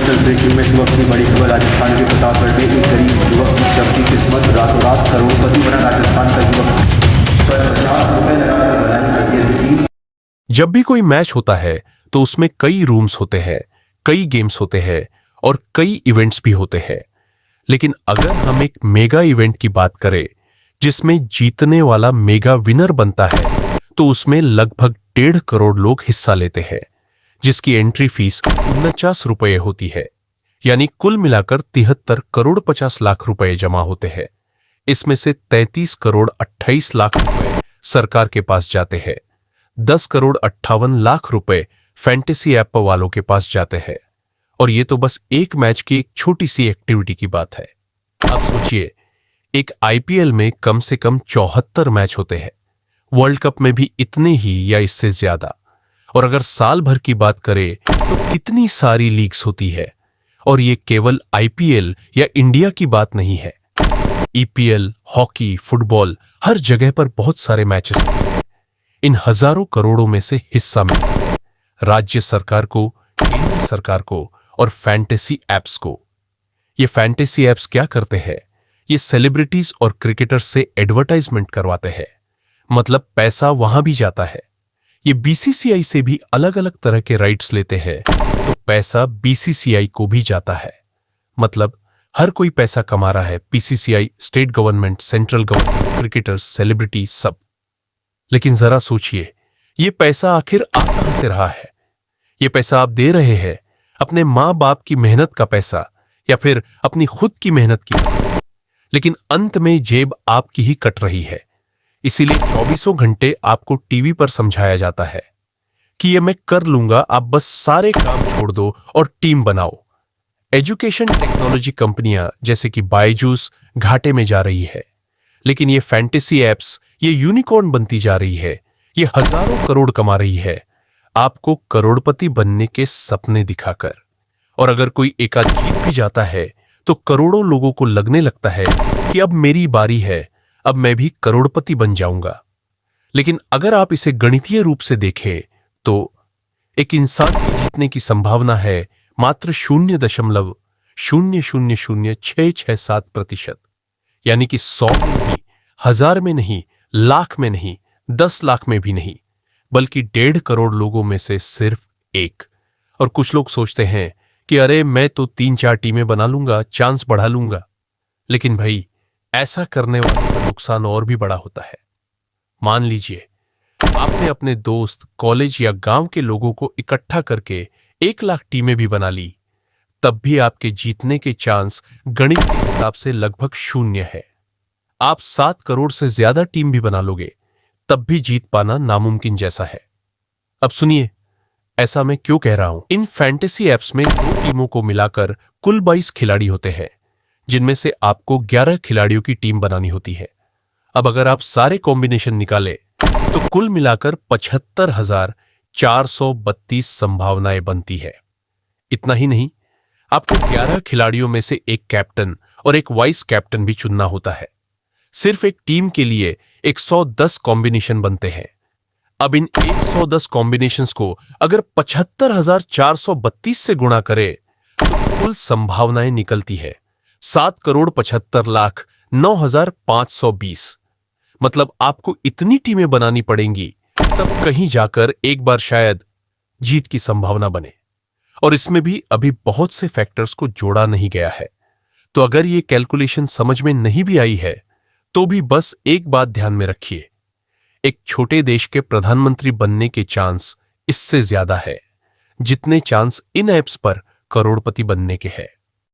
Digital breaking में इस वक्त की बड़ी खबर। राजस्थान के प्रतापगढ़ में एक गरीब युवक की चमकी किस्मत, रातों रात करोड़पति बना राजस्थान का युवक। पर 50 रुपए लगाकर बनाई आईपीएल। जब भी कोई मैच होता है तो उसमें कई रूम्स होते हैं, कई गेम्स होते हैं और कई इवेंट्स भी होते हैं। लेकिन अगर हम एक मेगा इवेंट की बात करें जिसमें जीतने वाला मेगा विनर बनता है तो उसमें लगभग 1.5 करोड़ लोग हिस्सा लेते हैं, जिसकी एंट्री फीस 49 रुपये होती है। यानी कुल मिलाकर 73 करोड़ 50 लाख रुपए जमा होते हैं। इसमें से 33 करोड़ 28 लाख रुपए सरकार के पास जाते हैं, 10 करोड़ 58 लाख रुपए फैंटेसी ऐप वालों के पास जाते हैं। और ये तो बस एक मैच की एक छोटी सी एक्टिविटी की बात है। आप सोचिए, एक आईपीएल में कम से कम 74 मैच होते हैं, वर्ल्ड कप में भी इतने ही या इससे ज्यादा। और अगर साल भर की बात करें तो कितनी सारी लीग्स होती है। और ये केवल आईपीएल या इंडिया की बात नहीं है। ईपीएल, हॉकी, फुटबॉल, हर जगह पर बहुत सारे मैचेस होते हैं। इन हजारों करोड़ों में से हिस्सा मिलता है राज्य सरकार को, केंद्र सरकार को और फैंटेसी एप्स को। ये फैंटेसी एप्स क्या करते हैं? ये सेलिब्रिटीज और क्रिकेटर्स से एडवर्टाइजमेंट करवाते हैं, मतलब पैसा वहां भी जाता है। ये बीसीसीआई से भी अलग अलग तरह के राइट्स लेते हैं, तो पैसा बीसीसीआई को भी जाता है। मतलब हर कोई पैसा कमा रहा है, BCCI, state government, central government, cricketers, celebrity, सब। लेकिन जरा सोचिए, ये पैसा आखिर आ कहां से रहा है? ये पैसा आप दे रहे हैं अपने मां बाप की मेहनत का पैसा या फिर अपनी खुद की मेहनत की, लेकिन अंत में जेब आपकी ही कट रही है। इसीलिए 24 घंटे आपको टीवी पर समझाया जाता है कि ये मैं कर लूंगा, आप बस सारे काम छोड़ दो और टीम बनाओ। एजुकेशन टेक्नोलॉजी कंपनियां जैसे कि बायजूस घाटे में जा रही है, लेकिन ये फैंटेसी एप्स, ये यूनिकॉर्न बनती जा रही है। ये हजारों करोड़ कमा रही है आपको करोड़पति बनने के सपने दिखाकर। और अगर कोई एकाध जीत भी जाता है तो करोड़ों लोगों को लगने लगता है कि अब मेरी बारी है, अब मैं भी करोड़पति बन जाऊंगा। लेकिन अगर आप इसे गणितीय रूप से देखें तो एक इंसान के जीतने की संभावना है मात्र 0.0000667%। यानी कि 100 में नहीं, 1000 में नहीं, लाख में नहीं, 10 लाख में भी नहीं, बल्कि 1.5 करोड़ लोगों में से सिर्फ एक। और कुछ लोग सोचते हैं कि अरे मैं तो 3-4 टीमें बना लूंगा, चांस बढ़ा लूंगा। लेकिन भाई, ऐसा करने वालों का नुकसान और भी बड़ा होता है। मान लीजिए आपने अपने दोस्त, कॉलेज या गांव के लोगों को इकट्ठा करके 1 लाख टीमें भी बना ली, तब भी आपके जीतने के चांस गणित के हिसाब से लगभग 0 है। आप 7 करोड़ से ज्यादा टीम भी बना लोगे, तब भी जीत पाना नामुमकिन जैसा है। अब सुनिए, ऐसा मैं क्यों कह रहा हूं। इन फैंटेसी एप्स में 2 टीमों को मिलाकर कुल 22 खिलाड़ी होते हैं, जिनमें से आपको 11 खिलाड़ियों की टीम बनानी होती है। अब अगर आप सारे कॉम्बिनेशन निकालें तो कुल मिलाकर 75,432 संभावनाएं बनती है। इतना ही नहीं, आपको 11 खिलाड़ियों में से एक कैप्टन और एक वाइस कैप्टन भी चुनना होता है। सिर्फ एक टीम के लिए 110 कॉम्बिनेशन बनते हैं। अब इन 110 कॉम्बिनेशंस को अगर 75,432 से गुणा करें तो कुल संभावनाएं निकलती है 7,75,09,520। मतलब आपको इतनी टीमें बनानी पड़ेंगी, तब कहीं जाकर एक बार शायद जीत की संभावना बने। और इसमें भी अभी बहुत से फैक्टर्स को जोड़ा नहीं गया है। तो अगर ये कैलकुलेशन समझ में नहीं भी आई है तो भी बस एक बात ध्यान में रखिए, एक छोटे देश के प्रधानमंत्री बनने के चांस इससे ज्यादा है जितने चांस इन ऐप्स पर करोड़पति बनने के हैं।